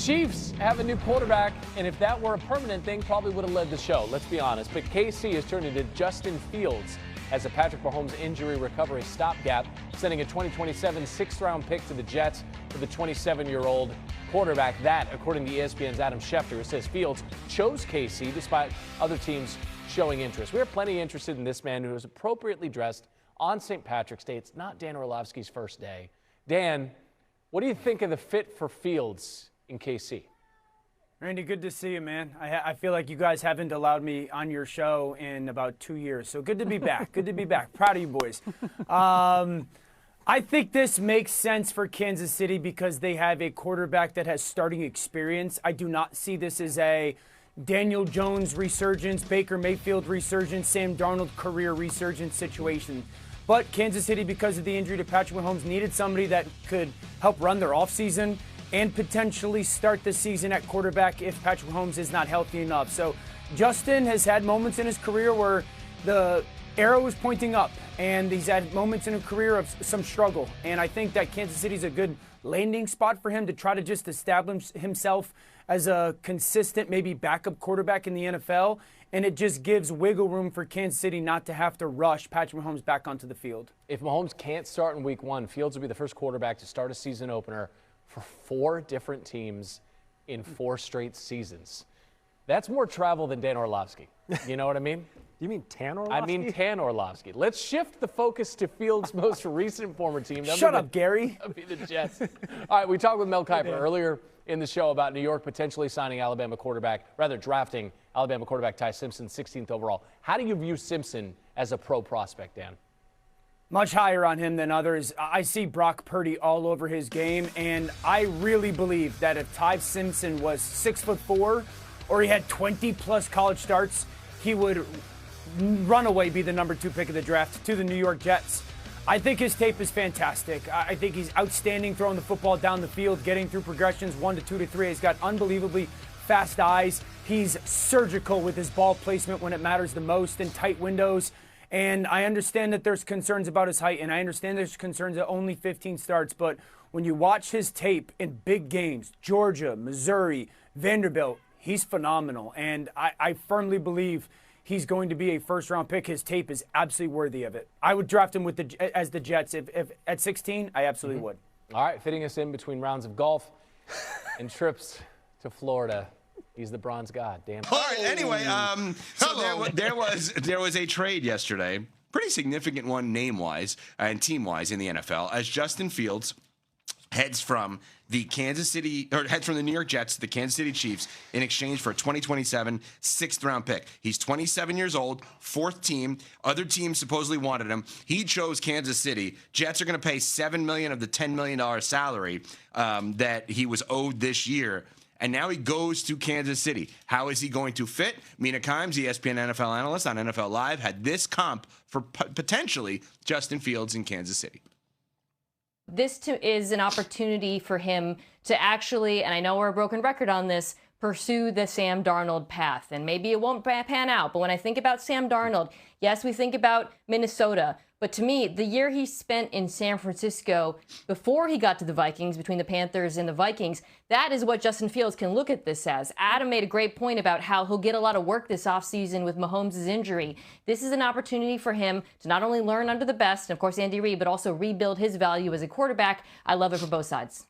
Chiefs have a new quarterback, and if that were a permanent thing, probably would have led the show, let's be honest. But KC is turning to Justin Fields as a Patrick Mahomes injury recovery stopgap, sending a 2027 sixth-round pick to the Jets for the 27-year-old quarterback. That, according to ESPN's Adam Schefter, who says Fields chose KC despite other teams showing interest. We are plenty interested in this man who is appropriately dressed on St. Patrick's Day. It's not Dan Orlovsky's first day. Dan, what do you think of the fit for Fields in KC? Randy, good to see you, man. I feel like you guys haven't allowed me on your show in about 2 years, so good to be back. Good to be back. Proud of you boys. I think this makes sense for Kansas City because they have a quarterback that has starting experience. I do not see this as a Daniel Jones resurgence, Baker Mayfield resurgence, Sam Darnold career resurgence situation. But Kansas City, because of the injury to Patrick Mahomes, needed somebody that could help run their offseason and potentially start the season at quarterback if Patrick Mahomes is not healthy enough. So Justin has had moments in his career where the arrow is pointing up, and he's had moments in a career of some struggle. And I think that Kansas City is a good landing spot for him to try to just establish himself as a consistent, maybe backup quarterback in the NFL. And it just gives wiggle room for Kansas City not to have to rush Patrick Mahomes back onto the field. If Mahomes can't start in week one, Fields will be the first quarterback to start a season opener for 4 different teams in 4 straight seasons. That's more travel than Dan Orlovsky. You know what I mean? You mean Tan Orlovsky? I mean Tan Orlovsky. Let's shift the focus to Fields' most recent former team. Shut up, Gary. That'll be the Jets. All right, we talked with Mel Kiper earlier in the show about New York potentially drafting Alabama quarterback Ty Simpson, 16th overall. How do you view Simpson as a pro prospect, Dan? Much higher on him than others. I see Brock Purdy all over his game, and I really believe that if Ty Simpson was 6'4", or he had 20-plus college starts, he would run away be the number 2 pick of the draft to the New York Jets. I think his tape is fantastic. I think he's outstanding throwing the football down the field, getting through progressions 1 to 2 to 3. He's got unbelievably fast eyes. He's surgical with his ball placement when it matters the most in tight windows. And I understand that there's concerns about his height, and I understand there's concerns at only 15 starts. But when you watch his tape in big games, Georgia, Missouri, Vanderbilt, he's phenomenal. And I firmly believe he's going to be a first-round pick. His tape is absolutely worthy of it. I would draft him as the Jets. If at 16, I absolutely would. All right, fitting us in between rounds of golf and trips to Florida. He's the bronze god, Dan. All right, anyway, so there was a trade yesterday, pretty significant one name-wise and team-wise in the NFL, as Justin Fields heads from the New York Jets to the Kansas City Chiefs in exchange for a 2027 6th-round pick. He's 27 years old, 4th team. Other teams supposedly wanted him. He chose Kansas City. Jets are going to pay $7 million of the $10 million salary that he was owed this year. And now he goes to Kansas City. How is he going to fit? Mina Kimes, ESPN NFL analyst on NFL Live, had this comp for potentially Justin Fields in Kansas City. This is an opportunity for him to actually, and I know we're a broken record on this, pursue the Sam Darnold path. And maybe it won't pan out, but when I think about Sam Darnold, yes, we think about Minnesota. But to me, the year he spent in San Francisco before he got to the Vikings, between the Panthers and the Vikings, that is what Justin Fields can look at this as. Adam made a great point about how he'll get a lot of work this offseason with Mahomes' injury. This is an opportunity for him to not only learn under the best, and of course Andy Reid, but also rebuild his value as a quarterback. I love it for both sides.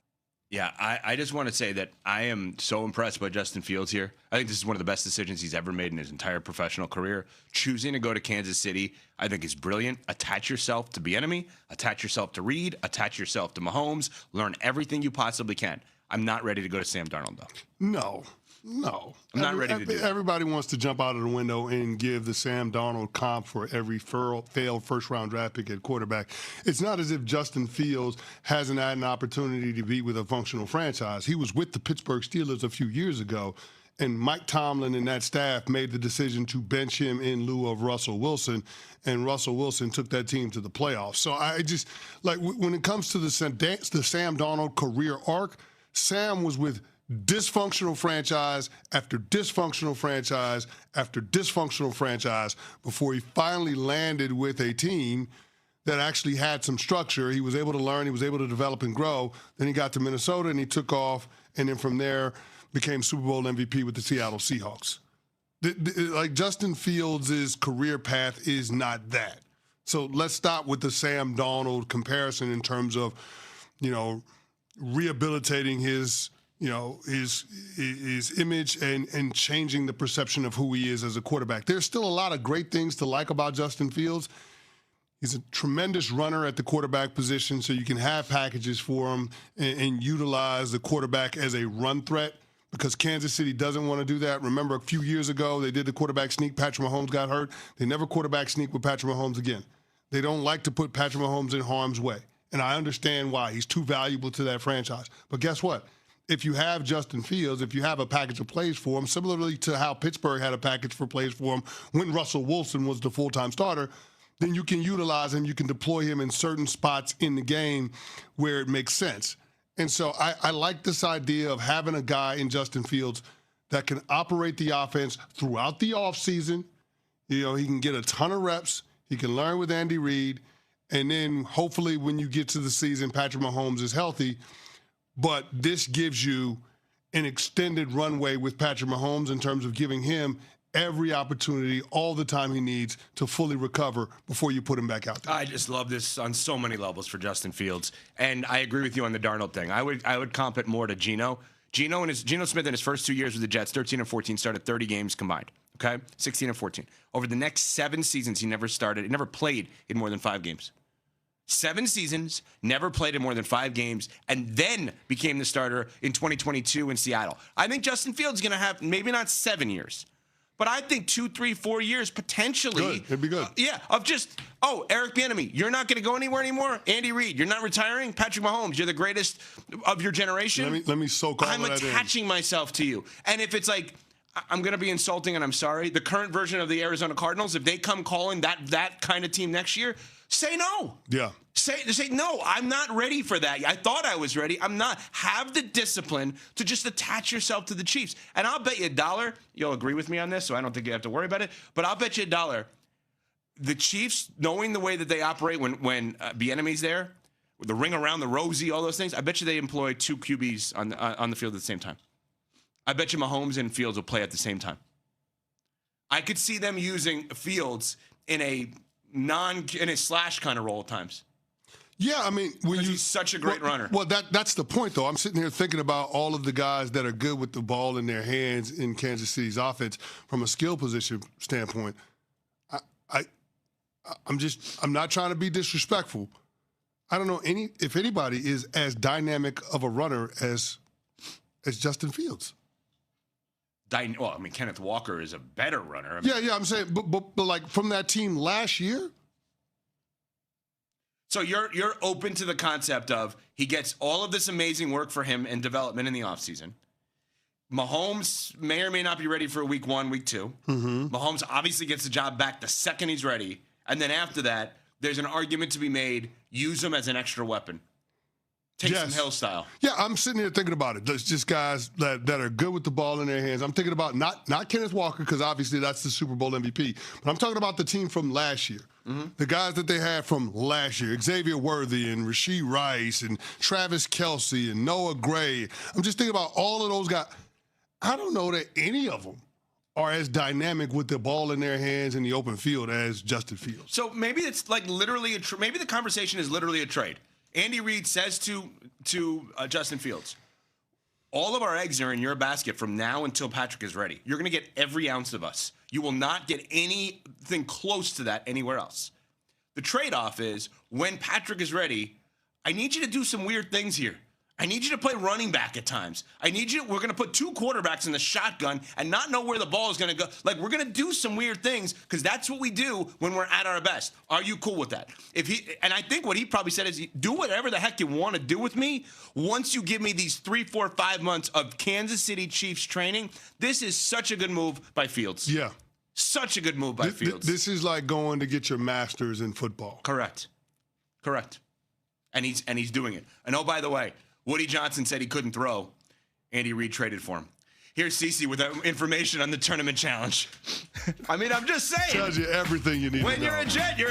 Yeah, I just want to say that I am so impressed by Justin Fields here. I think this is one of the best decisions he's ever made in his entire professional career. Choosing to go to Kansas City, I think, is brilliant. Attach yourself to Bieniemy, attach yourself to Reid, attach yourself to Mahomes, learn everything you possibly can. I'm not ready to go to Sam Darnold, though. No. I'm not ready to do that. Everybody wants to jump out of the window and give the Sam Darnold comp for every failed first-round draft pick at quarterback. It's not as if Justin Fields hasn't had an opportunity to be with a functional franchise. He was with the Pittsburgh Steelers a few years ago, and Mike Tomlin and that staff made the decision to bench him in lieu of Russell Wilson, and Russell Wilson took that team to the playoffs. So I just, like, when it comes to the Sam Darnold career arc, Sam was with dysfunctional franchise after dysfunctional franchise after dysfunctional franchise before he finally landed with a team that actually had some structure. He was able to learn. He was able to develop and grow. Then he got to Minnesota, and he took off and then from there became Super Bowl MVP with the Seattle Seahawks. Like Justin Fields' career path is not that. So let's stop with the Sam Darnold comparison in terms of, rehabilitating his image and changing the perception of who he is as a quarterback. There's still a lot of great things to like about Justin Fields. He's a tremendous runner at the quarterback position, so you can have packages for him and utilize the quarterback as a run threat, because Kansas City doesn't want to do that. Remember, a few years ago, they did the quarterback sneak. Patrick Mahomes got hurt. They never quarterback sneak with Patrick Mahomes again. They don't like to put Patrick Mahomes in harm's way, and I understand why. He's too valuable to that franchise. But guess what? If you have Justin Fields, if you have a package of plays for him, similarly to how Pittsburgh had a package for plays for him when Russell Wilson was the full-time starter, then you can utilize him, you can deploy him in certain spots in the game where it makes sense. And so I like this idea of having a guy in Justin Fields that can operate the offense throughout the offseason. He can get a ton of reps. He can learn with Andy Reid. And then hopefully when you get to the season, Patrick Mahomes is healthy. But this gives you an extended runway with Patrick Mahomes in terms of giving him every opportunity, all the time he needs to fully recover before you put him back out there. I just love this on so many levels for Justin Fields. And I agree with you on the Darnold thing. I would comp it more to Geno. Geno Smith in his first 2 years with the Jets, 13 and 14, started 30 games combined. Okay? 16 and 14. Over the next 7 seasons, he never played in more than 5 games. 7 seasons, never played in more than 5 games, and then became the starter in 2022 in Seattle. I think Justin Fields is going to have maybe not 7 years, but I think 2, 3, 4 years potentially. Good. It'd be good. Of just, Eric Bieniemy, you're not going to go anywhere anymore. Andy Reid, you're not retiring. Patrick Mahomes, you're the greatest of your generation. Let me soak all I'm of that in. attaching myself to you. And if it's like, I'm going to be insulting and I'm sorry, the current version of the Arizona Cardinals, if they come calling that kind of team next year, say no. Yeah. Say no, I'm not ready for that. I thought I was ready. I'm not. Have the discipline to just attach yourself to the Chiefs. And I'll bet you $1. You'll agree with me on this, so I don't think you have to worry about it. But I'll bet you $1. The Chiefs, knowing the way that they operate when Bieniemy's there, with the ring around the rosy, all those things, I bet you they employ 2 QBs on the field at the same time. I bet you Mahomes and Fields will play at the same time. I could see them using Fields in a slash kind of role at times. Yeah, I mean, he's such a great runner. Well, that's the point, though. I'm sitting here thinking about all of the guys that are good with the ball in their hands in Kansas City's offense from a skill position standpoint. I'm not trying to be disrespectful. I don't know if anybody is as dynamic of a runner as Justin Fields. Well, I mean, Kenneth Walker is a better runner. Yeah, I'm saying, but like from that team last year. So you're open to the concept of he gets all of this amazing work for him and development in the offseason. Mahomes may or may not be ready for week 1, week 2. Mm-hmm. Mahomes obviously gets the job back the second he's ready. And then after that, there's an argument to be made. Use him as an extra weapon. Taysom Hill style. Yeah, I'm sitting here thinking about it. There's just guys that are good with the ball in their hands. I'm thinking about not Kenneth Walker, because obviously that's the Super Bowl MVP. But I'm talking about the team from last year. Mm-hmm. The guys that they had from last year, Xavier Worthy and Rashee Rice and Travis Kelce and Noah Gray. I'm just thinking about all of those guys. I don't know that any of them are as dynamic with the ball in their hands in the open field as Justin Fields. So maybe it's like literally maybe the conversation is literally a trade. Andy Reid says to Justin Fields, all of our eggs are in your basket from now until Patrick is ready. You're going to get every ounce of us. You will not get anything close to that anywhere else. The trade-off is when Patrick is ready, I need you to do some weird things here. I need you to play running back at times. We're going to put 2 quarterbacks in the shotgun and not know where the ball is going to go. Like, we're going to do some weird things because that's what we do when we're at our best. Are you cool with that? And I think what he probably said is, do whatever the heck you want to do with me. Once you give me these 3, 4, 5 months of Kansas City Chiefs training, this is such a good move by Fields. Yeah. Such a good move by Fields. This is like going to get your master's in football. Correct. And he's doing it. And oh, by the way, Woody Johnson said he couldn't throw. Andy Reid traded for him. Here's Cece with information on the tournament challenge. I mean, I'm just saying. Tells you everything you need to know. When you're a Jet, you're